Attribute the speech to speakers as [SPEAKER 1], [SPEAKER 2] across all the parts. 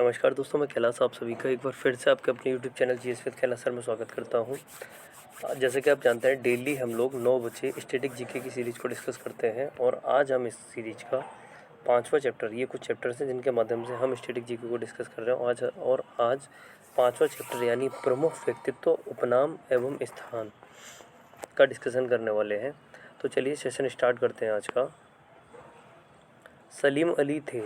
[SPEAKER 1] नमस्कार दोस्तों, मैं कैलाश आप सभी का एक बार फिर से आपके अपने YouTube channel GS with Kailash sir में स्वागत करता हूं। जैसे कि आप जानते हैं, डेली हम लोग 9 बजे स्टैटिक जीके की सीरीज़ को डिस्कस करते हैं और आज हम इस सीरीज का 5वां चैप्टर, ये कुछ चैप्टर्स हैं जिनके माध्यम से हम स्टैटिक जीके को डिस्कस कर रहे हैं आज 5वां चैप्टर यानी प्रमुख व्यक्तित्व, उपनाम एवं स्थान का डिस्कशन करने वाले हैं। तो चलिए सेशन स्टार्ट करते हैं आज का। सलीम अली थे।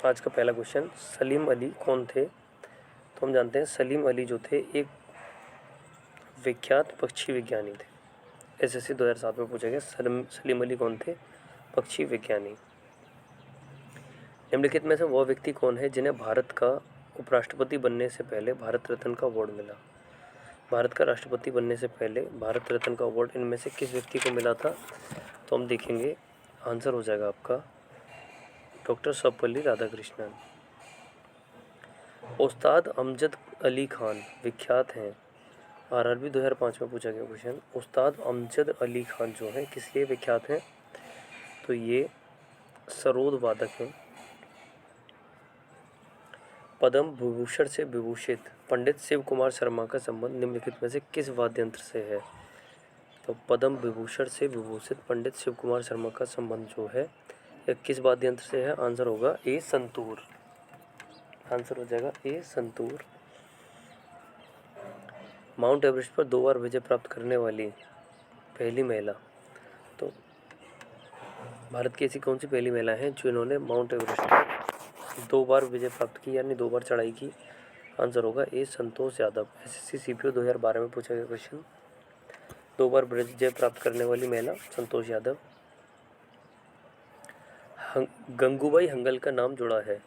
[SPEAKER 1] आज का पहला क्वेश्चन, सलीम अली कौन थे? तो हम जानते हैं सलीम अली जो थे एक विख्यात पक्षी विज्ञानी थे। एसएससी 2007 में पूछा गया सलीम अली कौन थे? पक्षी विज्ञानी। निम्नलिखित में से वह व्यक्ति कौन है जिन्हें भारत का उपराष्ट्रपति बनने से पहले भारत रत्न का अवार्ड मिला? भारत का राष्ट्रपति बनने से पहले भारत रत्न का अवार्ड इनमें से किस व्यक्ति को मिला था? तो हम देखेंगे, आंसर हो जाएगा आपका डॉक्टर सर्वपल्ली राधाकृष्णन। उस्ताद अमजद अली खान विख्यात हैं। आरआरबी 2005 में पूछा गया क्वेश्चन, उस्ताद अमजद अली खान जो है किस लिए विख्यात हैं? तो ये सरोद वादक हैं। पद्म विभूषण से विभूषित पंडित शिव कुमार शर्मा का संबंध निम्नलिखित में से किस वाद्य यंत्र से है? तो पद्म विभूषण से विभूषित पंडित शिव कुमार शर्मा का संबंध जो है यह किस वाद्य यंत्र से है? आंसर होगा ए संतूर। आंसर हो जाएगा ए संतूर। माउंट एवरेस्ट पर 2 बार विजय प्राप्त करने वाली पहली महिला, तो भारत की ऐसी कौन सी पहली महिला है जिन्होंने माउंट एवरेस्ट पर 2 बार विजय प्राप्त की यानी 2 बार चढ़ाई की? आंसर होगा ए संतोष यादव। एसएससी सीपीओ 2012 में पूछा गया क्वेश्चन, 2 बार विजय प्राप्त करने वाली महिला संतोष यादव। गंगूबाई हंगल का नाम जुड़ा है।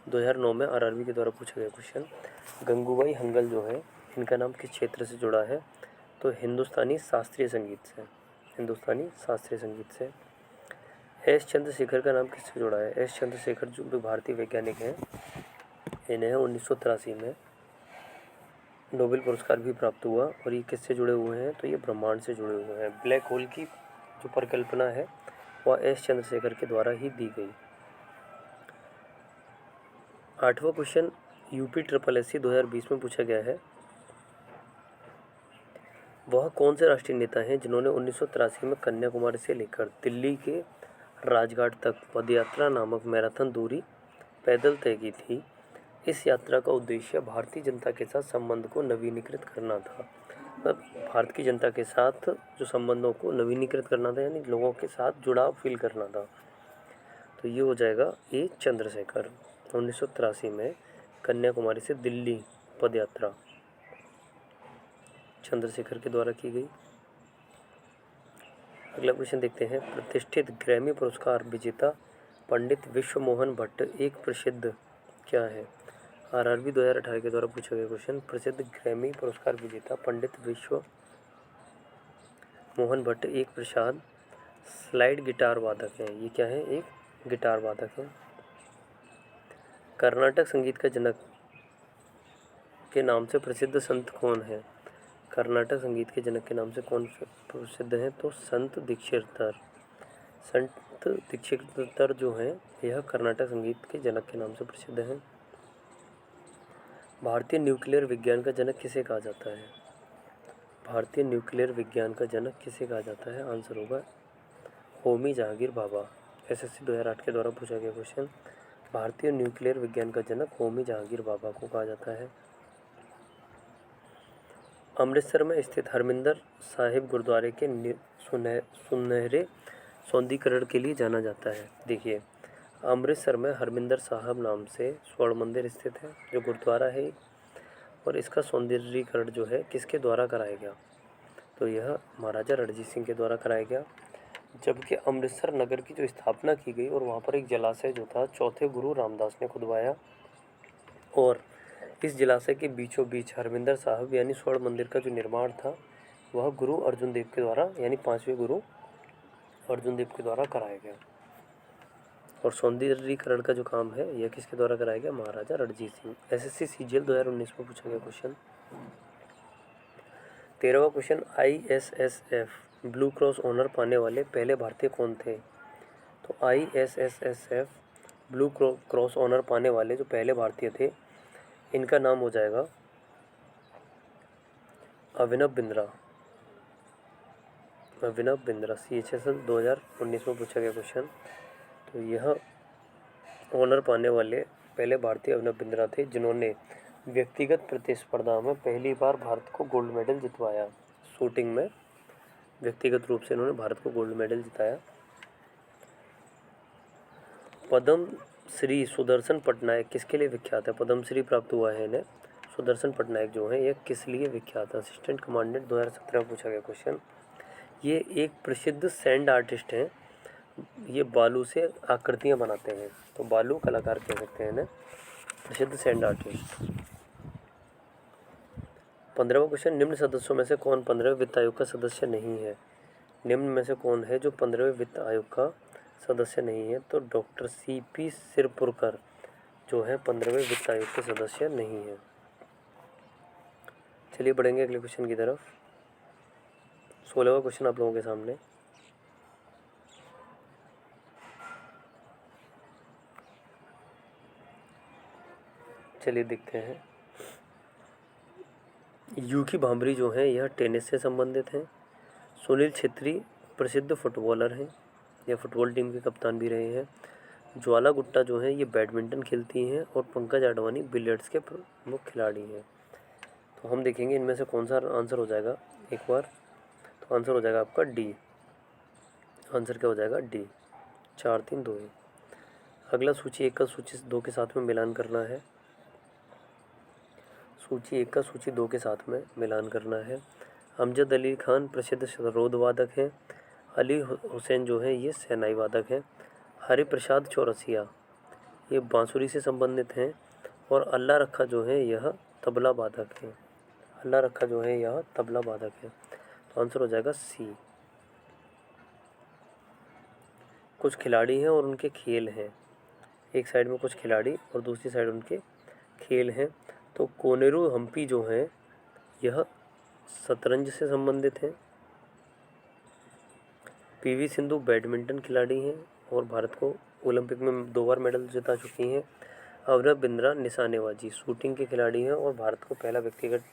[SPEAKER 1] 2009 में आरआरबी के द्वारा पूछा गया क्वेश्चन, गंगूबाई हंगल जो है इनका नाम किस क्षेत्र से जुड़ा है? तो हिंदुस्तानी शास्त्रीय संगीत से। हिंदुस्तानी शास्त्रीय संगीत से। एस चंद्रशेखर का नाम किससे जुड़ा है? एस चंद्रशेखर जो भी भारतीय वैज्ञानिक हैं, इन्हें 1983 में नोबेल पुरस्कार भी प्राप्त हुआ और ये किससे जुड़े हुए हैं? तो ये ब्रह्मांड से जुड़े हुए हैं। ब्लैक होल की जो परिकल्पना है वह एस चंद्रशेखर के द्वारा ही दी गई। 8वां क्वेश्चन यूपी SSSC 2020 में पूछा गया है, वह कौन से राष्ट्रीय नेता हैं जिन्होंने 1983 में कन्याकुमारी से लेकर दिल्ली के राजघाट तक पदयात्रा नामक मैराथन दूरी पैदल तय की थी? इस यात्रा का उद्देश्य भारतीय जनता के साथ संबंध को नवीनीकृत करना था। मतलब भारत की जनता के साथ जो संबंधों को नवीनीकृत करना था, यानी लोगों के साथ जुड़ाव फील करना था। तो ये हो जाएगा ए चंद्रशेखर। 1983 में कन्याकुमारी से दिल्ली पदयात्रा चंद्रशेखर के द्वारा की गई। अगला क्वेश्चन देखते हैं, प्रतिष्ठित ग्रैमी पुरस्कार विजेता पंडित विश्व मोहन भट्ट एक प्रसिद्ध क्या है? आरआरबी 2018 के द्वारा पूछा गया क्वेश्चन, प्रसिद्ध ग्रैमी पुरस्कार विजेता पंडित विश्व मोहन भट्ट एक प्रसिद्ध स्लाइड गिटार वादक हैं। ये क्या है? एक गिटार वादक है। कर्नाटक संगीत का जनक के नाम से प्रसिद्ध संत कौन है? कर्नाटक संगीत के जनक के नाम से कौन प्रसिद्ध है? तो संत दीक्षितर। संत दीक्षितर जो हैं यह कर्नाटक संगीत के जनक के नाम से प्रसिद्ध हैं। भारतीय न्यूक्लियर विज्ञान का जनक किसे कहा जाता है? भारतीय न्यूक्लियर विज्ञान का जनक किसे कहा जाता है? आंसर होगा होमी जहांगीर भाभा। एसएससी 2008 के द्वारा पूछा गया क्वेश्चन, भारतीय न्यूक्लियर विज्ञान का जनक होमी जहांगीर भाभा को कहा जाता है। अमृतसर में स्थित हरमिंदर साहिब गुरुद्वारे के सुनहरे सौंदर्यीकरण के लिए जाना जाता है। देखिए, अमृतसर में हरमिंदर साहब नाम से स्वर्ण मंदिर स्थित है जो गुरुद्वारा है, और इसका सौंदर्यीकरण जो है किसके द्वारा कराया गया? तो यह महाराजा रणजीत सिंह के द्वारा कराया गया। जबकि अमृतसर नगर की जो स्थापना की गई और वहाँ पर एक जलाशय जो था चौथे गुरु रामदास ने खुदवाया, और इस जलाशय के बीचों बीच हरमिंदर साहब यानी स्वर्ण मंदिर का जो निर्माण था वह गुरु अर्जुन देव के द्वारा यानी 5वें गुरु अर्जुन देव के द्वारा कराया गया। और सौंदर्यीकरण का जो काम है यह किसके द्वारा कराया गया? महाराजा रणजीत सिंह। एसएससी सीजीएल 2019 में पूछा गया क्वेश्चन। 13वां question, ISSF blue cross honour पाने वाले पहले भारतीय कौन थे? तो ISSF ब्लू क्रॉस ऑनर पाने वाले जो पहले भारतीय थे, इनका नाम हो जाएगा अभिनव बिंद्रा। अभिनव बिंद्रा CHSL 2019 में पूछा गया क्वेश्चन। तो यह ऑनर पाने वाले पहले भारतीय अभिनव बिंद्रा थे, जिन्होंने व्यक्तिगत प्रतिस्पर्धा में पहली बार भारत को गोल्ड मेडल जितवाया। शूटिंग में व्यक्तिगत रूप से इन्होंने भारत को गोल्ड मेडल जिताया। पद्म श्री सुदर्शन पटनायक किसके लिए विख्यात है? पद्म श्री प्राप्त हुआ है इन्हें। सुदर्शन पटनायक जो है यह किस लिए विख्यात है? असिस्टेंट कमांडेंट 2017 में पूछा गया क्वेश्चन। ये एक प्रसिद्ध सैंड आर्टिस्ट हैं। ये बालू से आकृतियां बनाते हैं, तो बालू कलाकार कह सकते हैं इन्हें, प्रसिद्ध सैंड आर्टिस्ट। 15वां क्वेश्चन, निम्न सदस्यों में से कौन 15वें वित्त आयोग का सदस्य नहीं है? निम्न में से कौन है जो 15वें वित्त आयोग का सदस्य नहीं है? तो डॉक्टर CP सिरपुरकर जो है 15वें वित्त आयोग के सदस्य नहीं है। चलिए बढ़ेंगे अगले क्वेश्चन की तरफ। 16वां क्वेश्चन आप लोगों के सामने। चलिए देखते हैं। यूकी भांभरी जो है यह टेनिस से संबंधित हैं। सुनील छेत्री प्रसिद्ध फुटबॉलर हैं, यह फुटबॉल टीम के कप्तान भी रहे हैं। ज्वाला गुट्टा जो है ये बैडमिंटन खेलती हैं और पंकज आडवाणी बिलियर्ड्स के प्रमुख खिलाड़ी हैं। तो हम देखेंगे इनमें से कौन सा आंसर हो जाएगा एक बार। तो आंसर हो जाएगा आपका डी। आंसर क्या हो जाएगा? डी। 4 3 2 1। अगला सूची 1 का सूची 2 के साथ में मिलान करना है। सूची 1 का सूची 2 के साथ में मिलान करना है। अमजद अली खान प्रसिद्ध सरोद वादक हैं। अली हुसैन जो है ये शहनाई वादक हैं। हरिप्रसाद चौरसिया ये बांसुरी से संबंधित हैं। और अल्लाह रखा जो है यह तबला वादक है। अल्लाह रखा जो है यह तबला वादक है। तो आंसर हो जाएगा सी। कुछ खिलाड़ी हैं और उनके खेल हैं। एक साइड में कुछ खिलाड़ी और दूसरी साइड उनके खेल हैं। तो कोनेरू हम्पी जो है यह शतरंज से संबंधित हैं। PV सिंधु बैडमिंटन खिलाड़ी हैं और भारत को ओलंपिक में 2 बार मेडल जिता चुकी हैं। अभिनव बिंद्रा निशानेबाजी शूटिंग के खिलाड़ी हैं और भारत को पहला व्यक्तिगत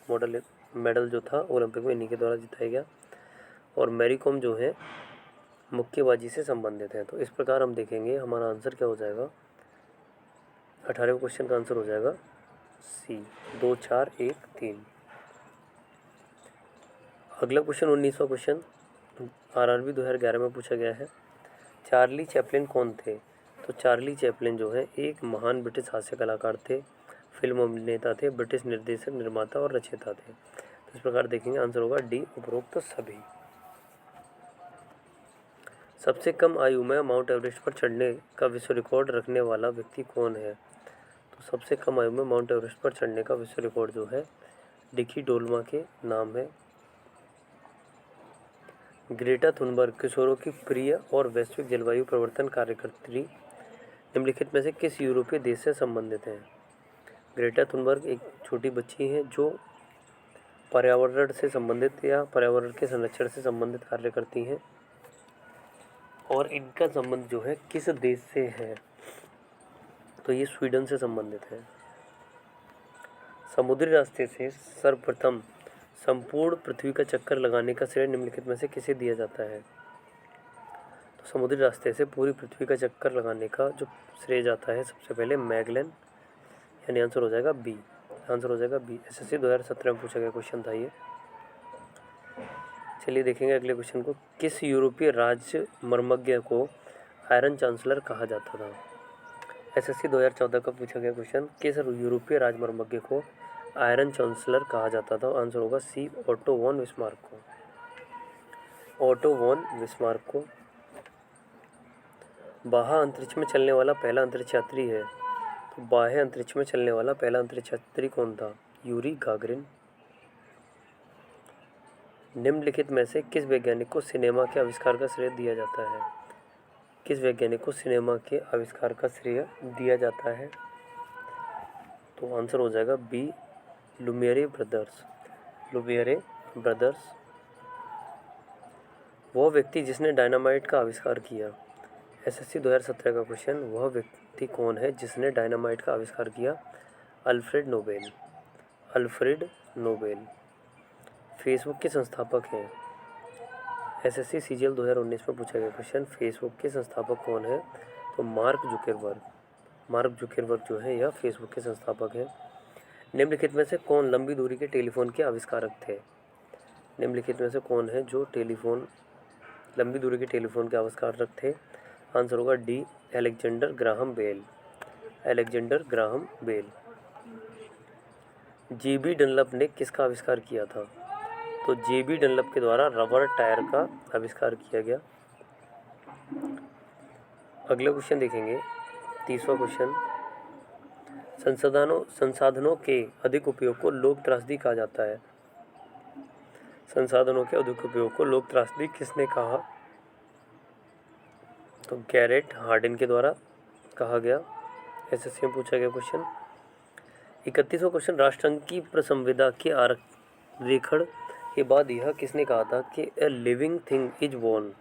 [SPEAKER 1] मेडल जो था ओलंपिक में इन्हीं के द्वारा जिताया गया। और मैरी कॉम जो है मुक्केबाजी से संबंधित है। तो इस प्रकार हम देखेंगे हमारा आंसर क्या हो जाएगा। 18वें क्वेश्चन का आंसर हो जाएगा सी। 2 4 1 3। अगला क्वेश्चन 19वां क्वेश्चन RRB 2011 में पूछा गया है। चार्ली चैपलिन कौन थे? तो चार्ली चैपलिन जो है एक महान ब्रिटिश हास्य कलाकार थे, फिल्म अभिनेता थे, ब्रिटिश निर्देशक, निर्माता और रचयिता थे। तो इस प्रकार देखेंगे आंसर होगा डी, उपरोक्त सभी। सबसे कम आयु में माउंट एवरेस्ट पर चढ़ने का विश्व रिकॉर्ड रखने वाला व्यक्ति कौन है? तो सबसे कम आयु में माउंट एवरेस्ट पर चढ़ने का विश्व रिकॉर्ड जो है डिकी डोल्मा के नाम है। ग्रेटा थुनबर्ग किशोरों की प्रिय और वैश्विक जलवायु परिवर्तन कार्यकर्त्री निम्नलिखित में से किस यूरोपीय देश से संबंधित हैं? ग्रेटा थुनबर्ग एक छोटी बच्ची हैं जो पर्यावरण से संबंधित या पर्यावरण के संरक्षण से संबंधित कार्य करती हैं। और इनका संबंध जो है किस देश से है? तो ये स्वीडन से संबंधित है। समुद्री रास्ते से सर्वप्रथम संपूर्ण पृथ्वी का चक्कर लगाने का श्रेय निम्नलिखित में से किसे दिया जाता है? तो समुद्री रास्ते से पूरी पृथ्वी का चक्कर लगाने का जो श्रेय जाता है सबसे पहले मैगलन, यानी आंसर हो जाएगा बी। आंसर हो जाएगा बी। SSC 2017 में पूछा गया क्वेश्चन था ये। चलिए देखेंगे अगले क्वेश्चन को। किस यूरोपीय राज्य मर्मज्ञ को आयरन चांसलर कहा जाता था? SSC 2014 का पूछा गया क्वेश्चन। किस यूरोपीय राजमर्मज्ञ को आयरन चांसलर कहा जाता था? आंसर होगा सी, ओटो वॉन बिस्मार्क को। ओटो वॉन बिस्मार्क को। बाह्य अंतरिक्ष में चलने वाला पहला अंतरिक्ष यात्री है। तो बाह्य अंतरिक्ष में चलने वाला पहला अंतरिक्ष यात्री कौन था? Yuri Gagarin. निम्नलिखित में से किस वैज्ञानिक को सिनेमा के आविष्कार का श्रेय दिया जाता है? किस वैज्ञानिक को सिनेमा के आविष्कार का श्रेय दिया जाता है? तो आंसर हो जाएगा बी, लुमियरे ब्रदर्स। लुमियरे ब्रदर्स। वह व्यक्ति जिसने डायनामाइट का आविष्कार किया। SSC 2017 का क्वेश्चन। व्यक्ति कौन है जिसने डायनामाइट का आविष्कार किया? Alfred Nobel. Alfred Nobel. Facebook के संस्थापक हैं? एसएससी सीजीएल 2019 में पूछा गया क्वेश्चन, फेसबुक के संस्थापक कौन है? तो मार्क जुकरबर्ग। मार्क जुकरबर्ग जो है यह फेसबुक के संस्थापक हैं। निम्नलिखित में से कौन लंबी दूरी के टेलीफोन के आविष्कारक थे? निम्नलिखित में से कौन है जो लंबी दूरी के टेलीफोन के आविष्कारक थे? आंसर होगा D, Alexander Graham Bell. Alexander Graham Bell. JB Dunlop ने किसका आविष्कार किया था? तो जेबी डनलप के द्वारा रबर टायर का आविष्कार किया गया। अगला क्वेश्चन देखेंगे, 30वां क्वेश्चन, संसाधनों के अधिक उपयोग को लोक त्रासदी कहा जाता है। संसाधनों के अधिक उपयोग को लोक त्रासदी किसने कहा? तो गैरेट हार्डिन के द्वारा कहा गया। एसएससी में पूछा गया क्वेश्चन। 31वां क्वेश्चन, राष्ट्रसंघ की प्रसंविदा के आरेखण के बाद यह किसने कहा था कि a living thing is born?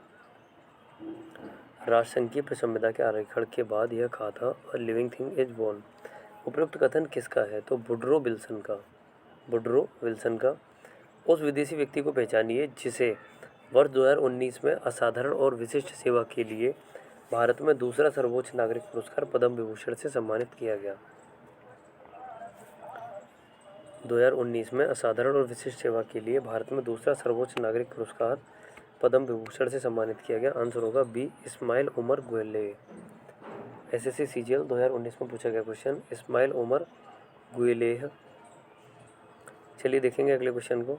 [SPEAKER 1] राष्ट्रसंघ की प्रसंविदा के आरेखण के बाद यह कहा था a living thing is born. उपरोक्त कथन किसका है? तो वुडरो विल्सन का। वुडरो विल्सन का। उस विदेशी व्यक्ति को पहचानिए जिसे वर्ष 2019 में असाधारण और विशिष्ट सेवा के लिए भारत में दूसरा सर्वोच्च नागरिक पुरस्कार पद्म विभूषण से सम्मानित किया गया। 2019 में असाधारण और विशिष्ट सेवा के लिए भारत में दूसरा सर्वोच्च नागरिक पुरस्कार पद्म विभूषण से सम्मानित किया गया। आंसर होगा B, Ismail Omar Guelleh. SSC CGL 2019 में पूछा गया क्वेश्चन, इस्माइल उमर गुएलेह। चलिए देखेंगे अगले क्वेश्चन को।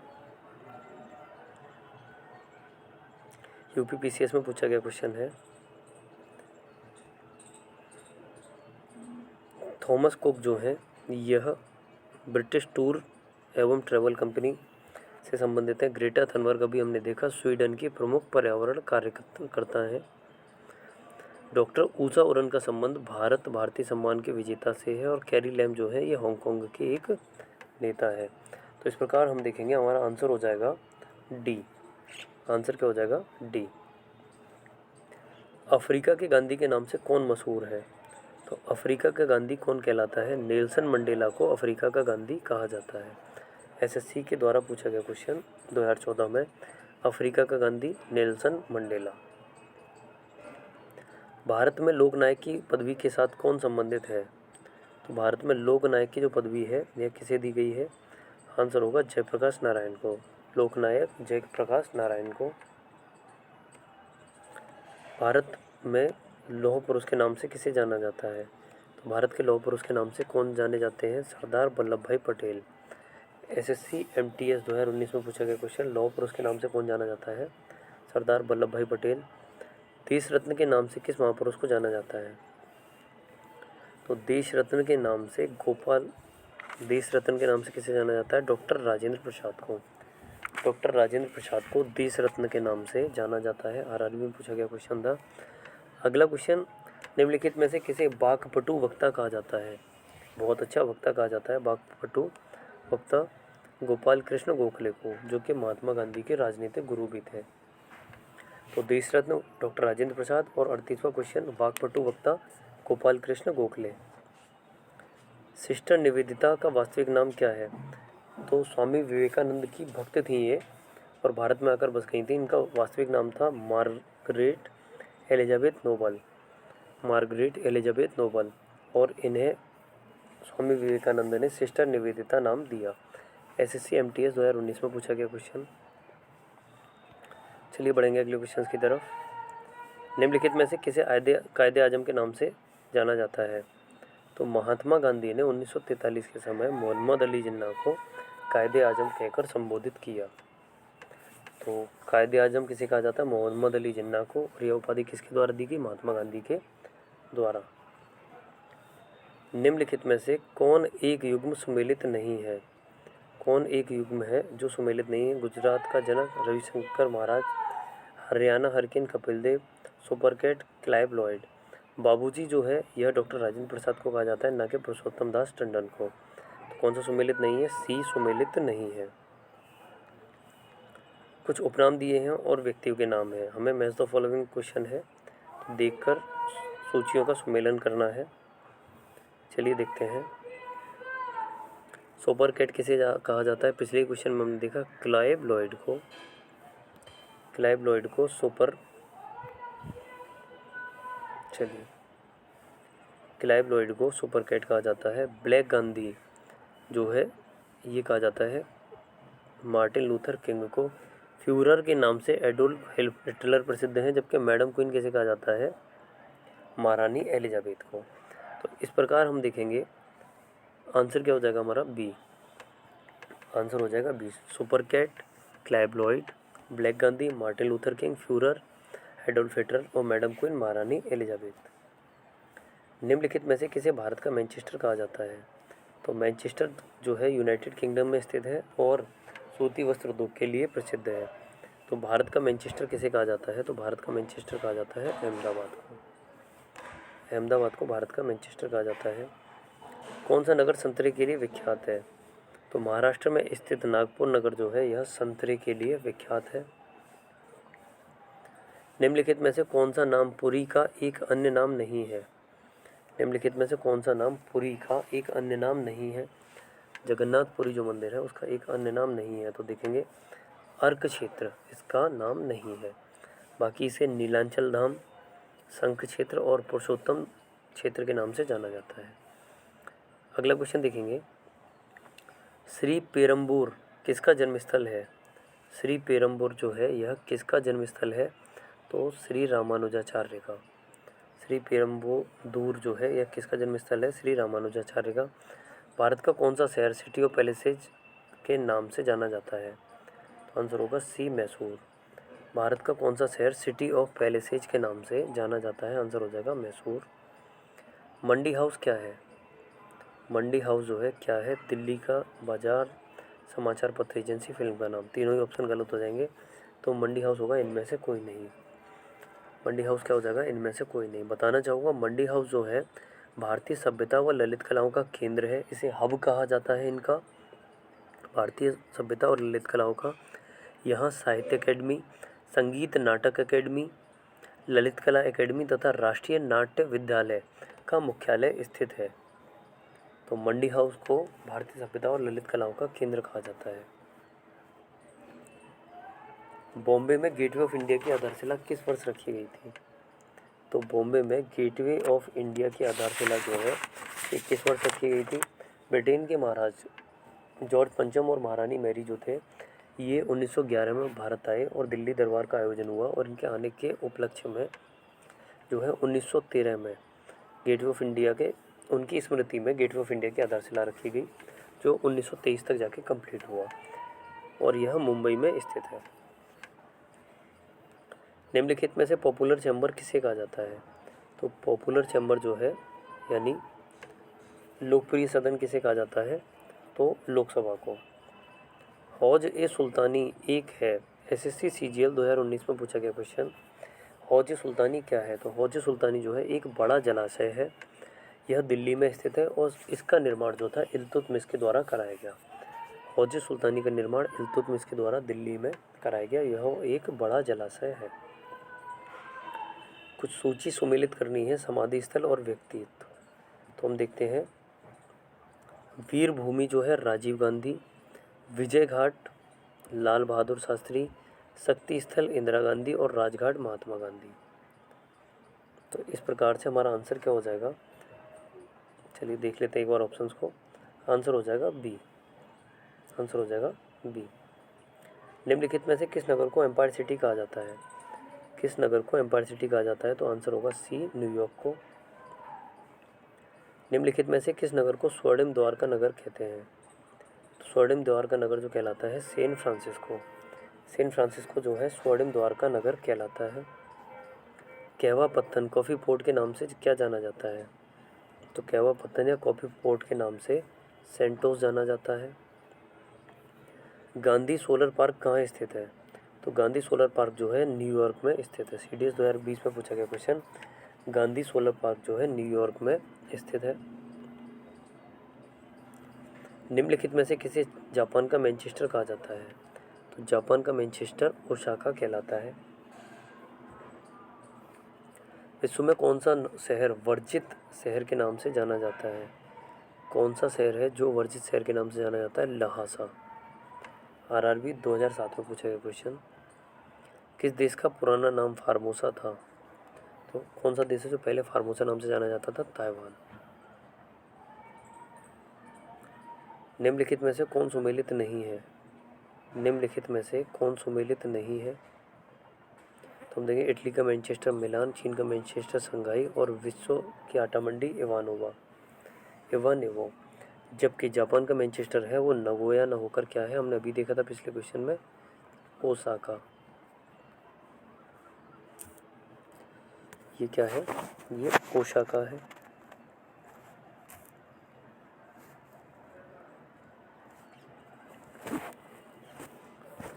[SPEAKER 1] यूपीपीसीएस में पूछा गया क्वेश्चन है, थॉमस कुक जो है यह ब्रिटिश टूर एवं ट्रैवल कंपनी से संबंधित है। ग्रेटा थनबर्ग अभी हमने देखा स्वीडन की प्रमुख पर्यावरण कार्यकर्ता है। डॉक्टर ऊषा उरन का संबंध भारतीय सम्मान के विजेता से है और कैरी लैम जो है ये हांगकांग के एक नेता है। तो इस प्रकार हम देखेंगे हमारा आंसर हो जाएगा डी। आंसर क्या हो जाएगा? डी। अफ्रीका के गांधी के नाम से कौन मशहूर है? तो अफ्रीका का गांधी कौन कहलाता है? नेल्सन मंडेला को अफ्रीका का गांधी कहा जाता है। एसएससी के द्वारा पूछा गया क्वेश्चन 2014 में, अफ्रीका का गांधी नेल्सन मंडेला। भारत में लोकनायक की पदवी के साथ कौन संबंधित है? तो भारत में लोकनायक की जो पदवी है यह किसे दी गई है? आंसर होगा जयप्रकाश नारायण को। लोकनायक जयप्रकाश नारायण को। भारत में लौह पुरुष के नाम से किसे जाना जाता है? तो भारत के लौह पुरुष के नाम से कौन जाने जाते हैं? सरदार वल्लभ भाई पटेल। एसएससी एमटीएस 2019 में पूछा गया क्वेश्चन, लौह पुरुष के नाम से कौन जाना जाता है? सरदार वल्लभ भाई पटेल। देश रत्न के नाम से किस महापुरुष को जाना जाता है? तो देश रत्न के नाम से किसे जाना जाता है? डॉक्टर राजेंद्र प्रसाद को। डॉक्टर राजेंद्र प्रसाद को देश रत्न के नाम से जाना जाता है। आरआरबी में पूछा गया क्वेश्चन था। अगला क्वेश्चन, निम्नलिखित में से किसे वाक्पटु वक्ता कहा जाता है? बहुत अच्छा वक्ता कहा जाता है वाक्पटु वक्ता गोपाल कृष्ण गोखले को, जो कि महात्मा गांधी के राजनीतिक गुरु भी थे। तो देश रत्न डॉक्टर राजेंद्र प्रसाद और 38वां क्वेश्चन वाक्पटु वक्ता गोपाल कृष्ण गोखले। सिस्टर निवेदिता का वास्तविक नाम क्या है? तो स्वामी विवेकानंद की भक्त थी ये और भारत में आकर बस गई थी। इनका वास्तविक नाम था Margaret Elizabeth Noble. Margaret Elizabeth Noble. और इन्हें स्वामी विवेकानंद ने सिस्टर निवेदिता नाम दिया। एसएससी एमटीएस 2019 में पूछा गया क्वेश्चन। चलिए बढ़ेंगे अगले क्वेश्चन की तरफ। निम्नलिखित में से किसे कायदे आजम के नाम से जाना जाता है? तो महात्मा गांधी ने 1943 के समय मोहम्मद अली जिन्ना को कायदे आजम कहकर संबोधित किया। तो कायदे आजम किसे कहा जाता है? मोहम्मद अली जिन्ना को। और यह उपाधि किसके द्वारा दी गई? महात्मा गांधी के द्वारा। निम्नलिखित में से कौन एक युग्म सुमेलित नहीं है? कौन एक युग्म है जो सुमेलित नहीं है? गुजरात का जनक रविशंकर महाराज, हरियाणा हरकिन कपिल देव, सुपरकैट क्लाइव लॉयड। बाबूजी जो है यह डॉक्टर राजेंद्र प्रसाद को कहा जाता है, ना कि पुरुषोत्तम दास टंडन को। तो कौन सा सुमेलित नहीं है? सी सुमेलित नहीं है। कुछ उपनाम दिए हैं और व्यक्तियों के नाम हैं। हमें मैच द फॉलोइंग क्वेश्चन है, देखकर सूचियों का सुमेलन करना है। चलिए देखते हैं। सुपर कैट किसे कहा जाता है? पिछले क्वेश्चन में हमने देखा क्लाइव लॉयड को सुपर चलिए क्लाइव लॉयड को सुपर कैट कहा जाता है। ब्लैक गांधी जो है ये कहा जाता है। मार्टिन लूथर किंग को फ्यूरर के नाम से एडोल्फ हिटलर प्रसिद्ध हैं, जबकि मैडम क्वीन कैसे कहा जाता है? महारानी एलिजाबेथ को। तो इस प्रकार हम देखेंगे आंसर क्या हो जाएगा हमारा? बी। आंसर हो जाएगा B. Super cat, Clive Lloyd, black Gandhi, Martin Luther King, Fuhrer, Adolf Hitler और मैडम क्वीन महारानी एलिजाबेथ। निम्नलिखित में से किसे भारत का मैनचेस्टर कहा जाता है? तो मैनचेस्टर जो है यूनाइटेड किंगडम में स्थित है और सूती वस्त्र उद्योग के लिए प्रसिद्ध है। तो भारत का मैनचेस्टर किसे कहा जाता है? तो भारत का मैनचेस्टर कहा जाता है अहमदाबाद को। अहमदाबाद को भारत का मैनचेस्टर कहा जाता है। कौन सा नगर संतरे के लिए विख्यात है? तो महाराष्ट्र में स्थित नागपुर नगर जो है यह संतरे के लिए विख्यात है। निम्नलिखित में से कौन सा नाम पुरी का एक अन्य नाम नहीं है? निम्नलिखित में से कौन सा नाम पुरी का एक अन्य नाम नहीं है? जगन्नाथपुरी जो मंदिर है उसका एक अन्य नाम नहीं है। तो देखेंगे अर्क क्षेत्र इसका नाम नहीं है। बाकी इसे नीलांचल धाम, शंख क्षेत्र और पुरुषोत्तम क्षेत्र के नाम से जाना जाता है। अगला क्वेश्चन देखेंगे। श्री पेरम्बूर किसका जन्मस्थल है? श्री पेरम्बूर जो है यह किसका जन्मस्थल है? तो श्री रामानुजाचार्य का। श्री पेरम्बूर जो है यह किसका जन्मस्थल है? श्री रामानुजाचार्य का। भारत का कौन सा शहर सिटी ऑफ पैलेसेज के नाम से जाना जाता है? तो आंसर होगा सी, मैसूर। भारत का कौन सा शहर सिटी ऑफ पैलेसेज के नाम से जाना जाता है? आंसर हो जाएगा मैसूर। मंडी हाउस क्या है? मंडी हाउस जो है क्या है? दिल्ली का बाजार, समाचार पत्र एजेंसी, फिल्म का नाम। तीनों ही ऑप्शन गलत हो जाएंगे। तो मंडी हाउस होगा इनमें से कोई नहीं। मंडी हाउस क्या हो जाएगा? इनमें से कोई नहीं। बताना चाहूँगा मंडी हाउस जो है भारतीय सभ्यता व ललित कलाओं का केंद्र है। इसे हब कहा जाता है इनका, भारतीय सभ्यता और ललित कलाओं का। यहाँ साहित्य अकेडमी, संगीत नाटक अकेडमी, ललित कला अकेडमी तथा राष्ट्रीय नाट्य विद्यालय का मुख्यालय स्थित है। तो मंडी हाउस को भारतीय सभ्यता और ललित कलाओं का केंद्र कहा जाता है। बॉम्बे में गेटवे ऑफ इंडिया की आधारशिला किस वर्ष रखी गई थी? तो बॉम्बे में गेटवे ऑफ इंडिया की आधारशिला जो है ये किस वर्ष रखी गई थी? ब्रिटेन के महाराज जॉर्ज पंचम और महारानी मैरी जो थे ये 1911 में भारत आए और दिल्ली दरबार का आयोजन हुआ और इनके आने के उपलक्ष्य में जो है 1913 में गेटवे ऑफ इंडिया के उनकी स्मृति में गेटवे ऑफ इंडिया की आधारशिला रखी गई, जो 1923 तक जाके कंप्लीट हुआ और यह मुंबई में स्थित है। निम्नलिखित में से पॉपुलर चैम्बर किसे कहा जाता है? तो पॉपुलर चैम्बर जो है यानी लोकप्रिय सदन किसे कहा जाता है? तो लोकसभा को। हौज ए सुल्तानी एक है। एसएससी सीजीएल 2019 में पूछा गया क्वेश्चन। हौज ए सुल्तानी क्या है? तो हौज ए सुल्तानी जो है एक बड़ा जलाशय है। यह दिल्ली में स्थित है और इसका निर्माण जो था इल्तुतमिश के द्वारा कराया गया। हौज ए सुल्तानी का निर्माण इल्तुतमिश के द्वारा दिल्ली में कराया गया। यह एक बड़ा जलाशय है। कुछ सूची सुमेलित करनी है समाधि स्थल और व्यक्तित्व। तो हम देखते हैं वीर भूमि जो है राजीव गांधी, विजय घाट लाल बहादुर शास्त्री, शक्ति स्थल इंदिरा गांधी और राजघाट महात्मा गांधी। तो इस प्रकार से हमारा आंसर क्या हो जाएगा? चलिए देख लेते हैं एक बार ऑप्शंस को। आंसर हो जाएगा बी। आंसर हो जाएगा बी। निम्नलिखित में से किस नगर को एम्पायर सिटी कहा जाता है? किस नगर को एम्पायर सिटी कहा जाता है? तो आंसर होगा सी, न्यूयॉर्क को। निम्नलिखित में से किस नगर को स्वर्णिम द्वार का नगर कहते हैं? तो स्वर्णिम द्वार का नगर जो कहलाता है सैन फ्रांसिस्को। सैन फ्रांसिस्को जो है स्वर्णिम द्वार का नगर कहलाता है। कहवा पत्तन कॉफ़ी पोर्ट के नाम से क्या जाना जाता है? तो कहवा पत्तन या कॉफ़ी पोर्ट के नाम से सेंटोस जाना जाता है। गांधी सोलर पार्क कहाँ स्थित है? तो गांधी सोलर पार्क जो है न्यूयॉर्क में स्थित है। सीडीएस 2020 में पूछा गया क्वेश्चन। गांधी सोलर पार्क जो है न्यूयॉर्क में स्थित है। निम्नलिखित में से किसे जापान का मैनचेस्टर कहा जाता है? तो जापान का मैनचेस्टर ओसाका कहलाता है। विश्व में कौन सा शहर वर्जित शहर के नाम से जाना जाता है? कौन सा शहर है जो वर्जित शहर के नाम से जाना जाता है? लहासा। आरआरबी 2007 में पूछा गया क्वेश्चन। किस देश का पुराना नाम फार्मोसा था? तो कौन सा देश है जो पहले फार्मोसा नाम से जाना जाता था? ताइवान। निम्नलिखित में से कौन सुमेलित नहीं है? निम्नलिखित में से कौन सुमेलित नहीं है? तो हम देखें, इटली का मैनचेस्टर मिलान, चीन का मैनचेस्टर शंघाई और विश्व की आटा मंडी इवानेवो। जबकि जापान का मैनचेस्टर है वो नगोया न होकर क्या है? हमने अभी देखा था पिछले क्वेश्चन में, ओसाका। ये क्या है? ये ओसाका है।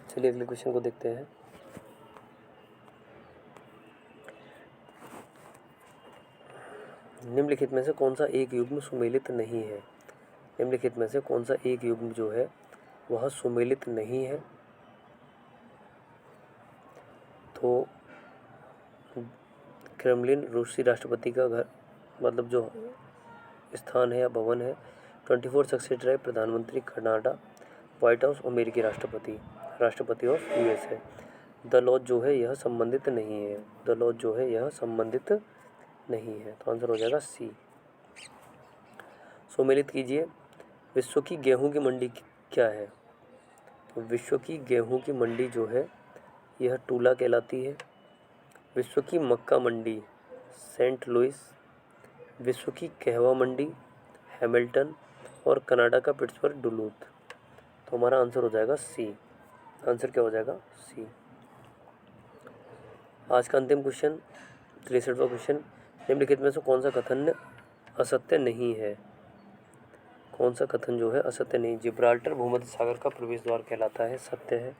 [SPEAKER 1] चलिए अगले क्वेश्चन को देखते हैं। निम्नलिखित में से कौन सा एक युग्म सुमेलित नहीं है? निम्नलिखित में से कौन सा एक युग्म जो है वह सुमेलित नहीं है? तो क्रेमलिन रूसी राष्ट्रपति का घर, मतलब जो स्थान है या भवन है। 24 सक्सेस ड्राइव प्रधानमंत्री कनाडा। व्हाइट हाउस अमेरिकी राष्ट्रपति ऑफ यूएसए। द लॉज जो है यह संबंधित नहीं है। द लॉज जो है यह संबंधित नहीं है। तो आंसर हो जाएगा सी। सुमेलित कीजिए। विश्व की गेहूं की मंडी क्या है? तो विश्व की गेहूं की मंडी जो है यह टूला कहलाती है। विश्व की मक्का मंडी सेंट लुइस। विश्व की कहवा मंडी हैमिल्टन। और कनाडा का पिट्सबर्ग डुलूथ। तो हमारा आंसर हो जाएगा सी। आंसर क्या हो जाएगा? सी। आज का अंतिम क्वेश्चन, 63वां क्वेश्चन। निम्नलिखित में से कौन सा कथन असत्य नहीं है? कौन सा कथन जो है असत्य नहीं? जिब्राल्टर भूमध्य सागर का प्रवेश द्वार कहलाता है, सत्य है।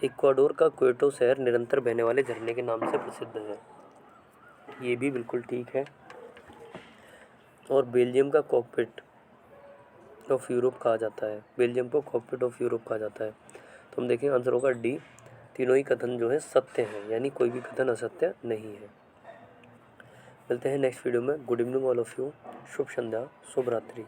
[SPEAKER 1] इक्वाडोर का क्वेटो शहर निरंतर बहने वाले झरने के नाम से प्रसिद्ध है, ये भी बिल्कुल ठीक है। और बेल्जियम का कॉकपिट ऑफ यूरोप कहा जाता है। बेल्जियम को कॉकपिट ऑफ यूरोप कहा जाता है। तो हम देखें, आंसर होगा डी। तीनों ही कथन जो है सत्य हैं, यानी कोई भी कथन असत्य नहीं है। मिलते हैं नेक्स्ट वीडियो में। Good evening all of you. शुभ संध्या, शुभ रात्रि।